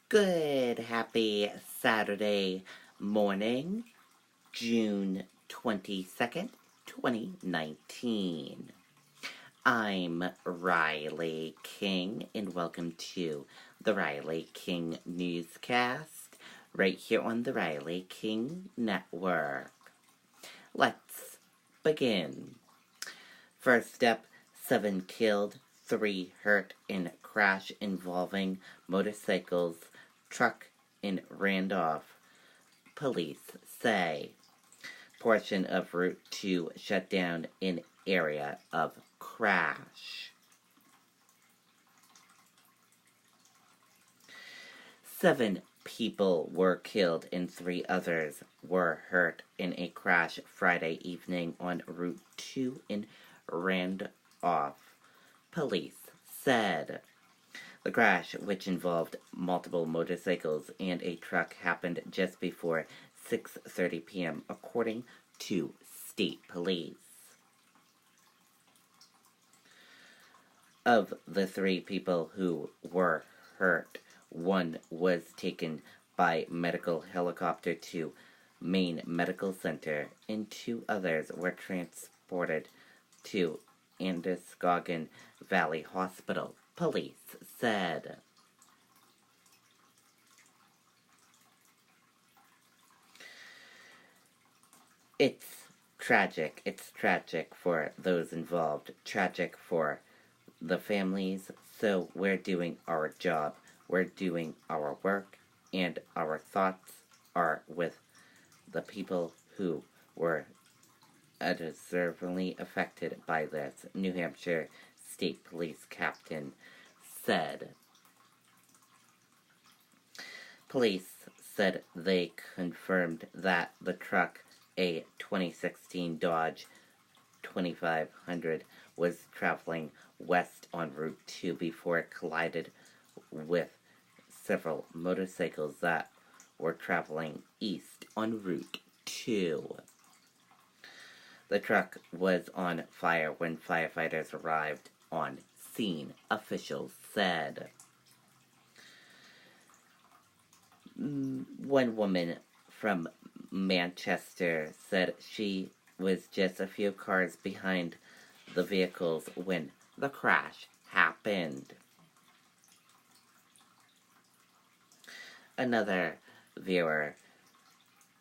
Good, happy Saturday morning, June 22nd, 2019. I'm Riley King, and welcome to the Riley King Newscast, right here on the Riley King Network. Let's begin. First up, 7 killed, 3 hurt in crash involving motorcycles, truck in Randolph. Police say portion of Route 2 shut down in area of crash. 7 people were killed and 3 others were hurt in a crash Friday evening on Route 2 in Randolph, police said. The crash, which involved multiple motorcycles and a truck, happened just before 6:30 p.m., according to state police. Of the 3 people who were hurt, 1 was taken by medical helicopter to Maine Medical Center, and 2 others were transported to Androscoggin Valley Hospital, police said. It's tragic. It's tragic for those involved. Tragic for the families. So we're doing our job. We're doing our work. And our thoughts are with the people who were deservedly affected by this, New Hampshire State Police Captain said. Police said they confirmed that the truck, a 2016 Dodge 2500, was traveling west on Route 2 before it collided with several motorcycles that were traveling east on Route 2. The truck was on fire when firefighters arrived on scene, officials said. One woman from Manchester said she was just a few cars behind the vehicles when the crash happened. Another viewer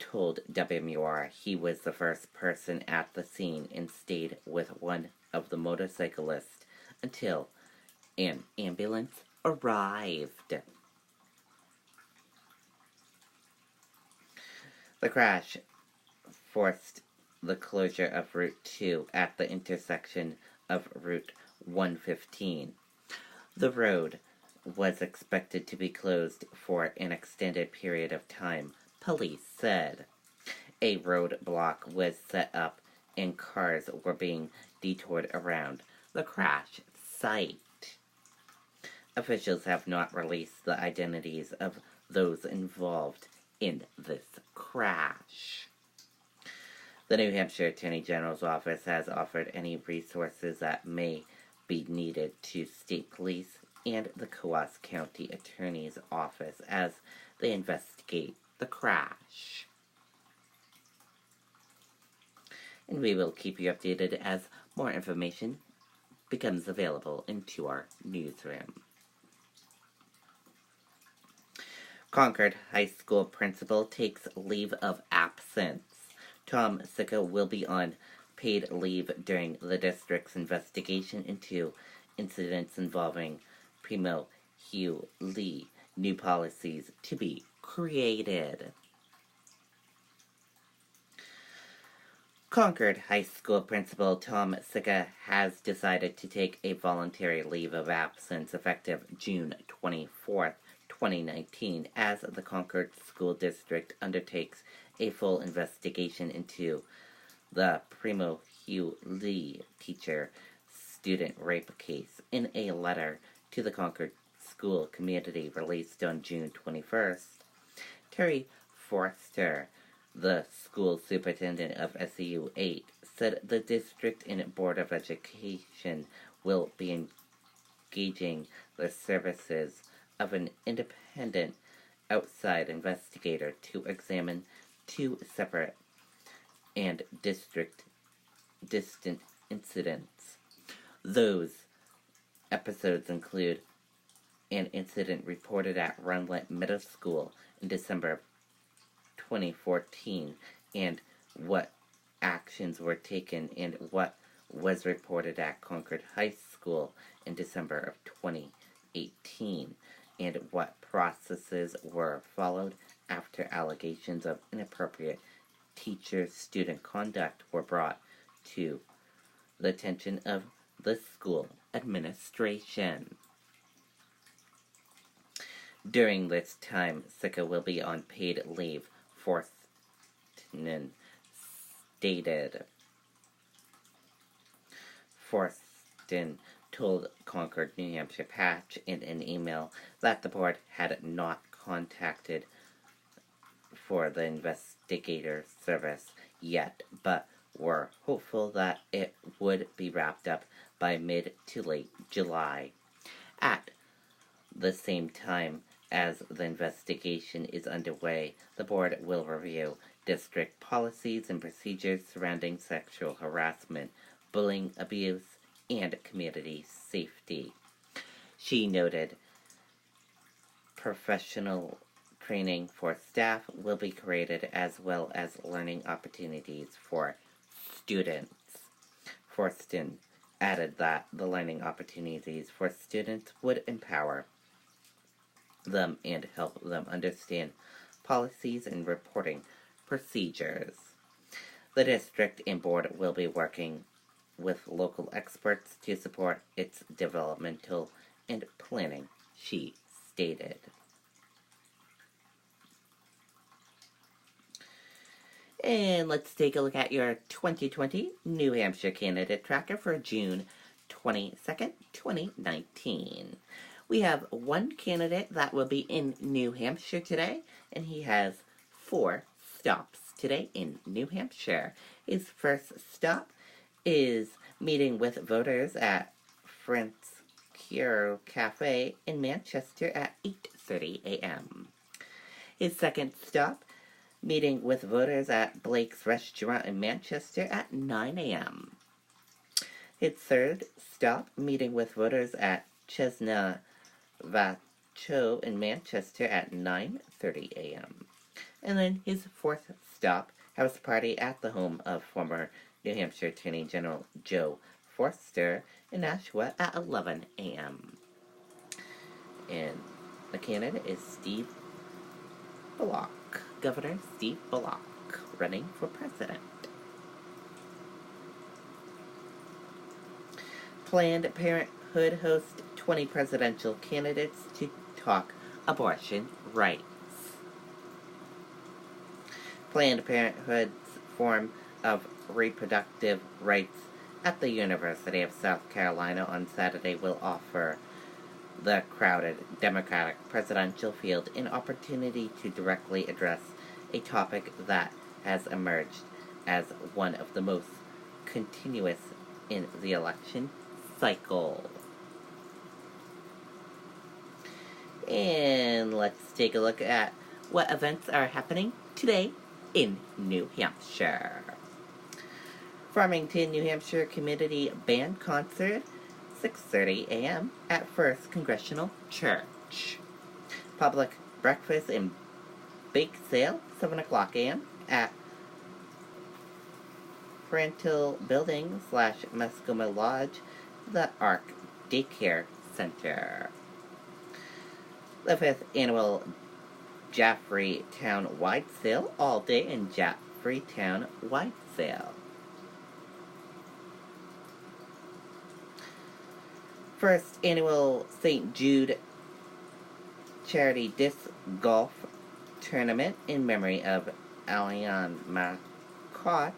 told WMUR he was the first person at the scene and stayed with one of the motorcyclists until an ambulance arrived. The crash forced the closure of Route 2 at the intersection of Route 115. The road was expected to be closed for an extended period of time, police said. A roadblock was set up and cars were being detoured around the crash site. Officials have not released the identities of those involved in this crash. The New Hampshire Attorney General's office has offered any resources that may be needed to state police and the Coos County Attorney's Office as they investigate the crash. And we will keep you updated as more information becomes available into our newsroom. Concord High School principal takes leave of absence. Tom Sicca will be on paid leave during the district's investigation into incidents involving Primo Hugh Lee. New policies to be created. Concord High School principal Tom Sicca has decided to take a voluntary leave of absence effective June 24th, 2019, as the Concord School District undertakes a full investigation into the Primo Hugh Lee teacher-student rape case. In a letter to the Concord school community released on June 21st, Terry Forster, the school superintendent of SEU 8, said the district and Board of Education will be engaging the services of an independent outside investigator to examine two separate and distant incidents. Those episodes include an incident reported at Runlet Middle School in December 2014 and what actions were taken and what was reported at Concord High School in December of 2018 and what processes were followed after allegations of inappropriate teacher-student conduct were brought to the attention of the school administration. During this time, Sika will be on paid leave, Forstner stated. Forstner told Concord, New Hampshire Patch in an email that the board had not contacted for the investigator service yet, but were hopeful that it would be wrapped up by mid to late July. At the same time as the investigation is underway, the board will review district policies and procedures surrounding sexual harassment, bullying, abuse, and community safety. She noted professional training for staff will be created as well as learning opportunities for students. Forstner added that the learning opportunities for students would empower them and help them understand policies and reporting procedures. The district and board will be working with local experts to support its developmental and planning, she stated. And let's take a look at your 2020 New Hampshire candidate tracker for June 22nd, 2019. We have one candidate that will be in New Hampshire today, and he has 4 stops today in New Hampshire. His first stop is meeting with voters at French Cure Cafe in Manchester at 8:30 a.m. His second stop, meeting with voters at Blake's Restaurant in Manchester at 9 a.m. His third stop, meeting with voters at Chesna Vacho in Manchester at 9:30 a.m. And then his fourth stop, house party at the home of former New Hampshire Attorney General Joe Forster in Nashua at 11 a.m. And the candidate is Steve Bullock, Governor Steve Bullock, running for president. Planned Parenthood hosts 20 presidential candidates to talk abortion rights. Planned Parenthood's Forum of Reproductive Rights at the University of South Carolina on Saturday will offer the crowded Democratic presidential field an opportunity to directly address a topic that has emerged as one of the most continuous in the election cycle. And let's take a look at what events are happening today in New Hampshire. Farmington, New Hampshire Community Band Concert, 6:30 a.m. at First Congressional Church. Public breakfast and bake sale, 7 o'clock a.m. at Frantil Building / Mascoma Lodge, the Arc Daycare Center. The 5th Annual Jaffrey Town Wide Sale, all day in Jaffrey Town Wide Sale. First Annual St. Jude Charity Disc Golf Tournament in memory of Alain Marcotte,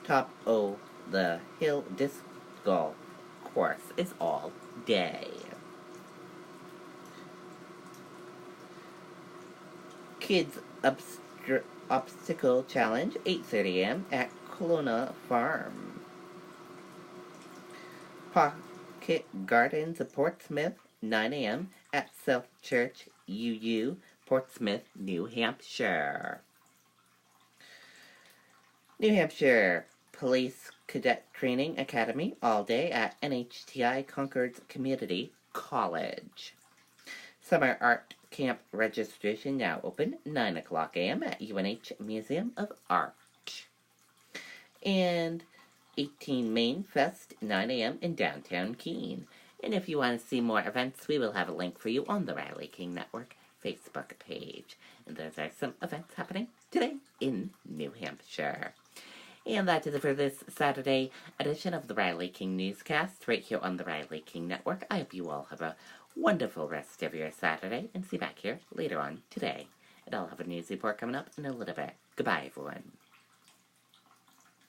top of the Hill Disc Golf Course, is all day. Kids Obstacle Challenge, 8:30 a.m. at Kelowna Farm. Pocket Gardens of Portsmouth, 9 a.m. at South Church UU Portsmouth, New Hampshire. New Hampshire Police Cadet Training Academy all day at NHTI Concord's Community College. Summer Art Camp registration now open, 9 o'clock a.m. at UNH Museum of Art. And 18 Main Fest, 9 a.m. in downtown Keene. And if you want to see more events, we will have a link for you on the Riley King Network Facebook page. And those are some events happening today in New Hampshire. And that is it for this Saturday edition of the Riley King Newscast right here on the Riley King Network. I hope you all have a wonderful rest of your Saturday and see you back here later on today. And I'll have a news report coming up in a little bit. Goodbye, everyone.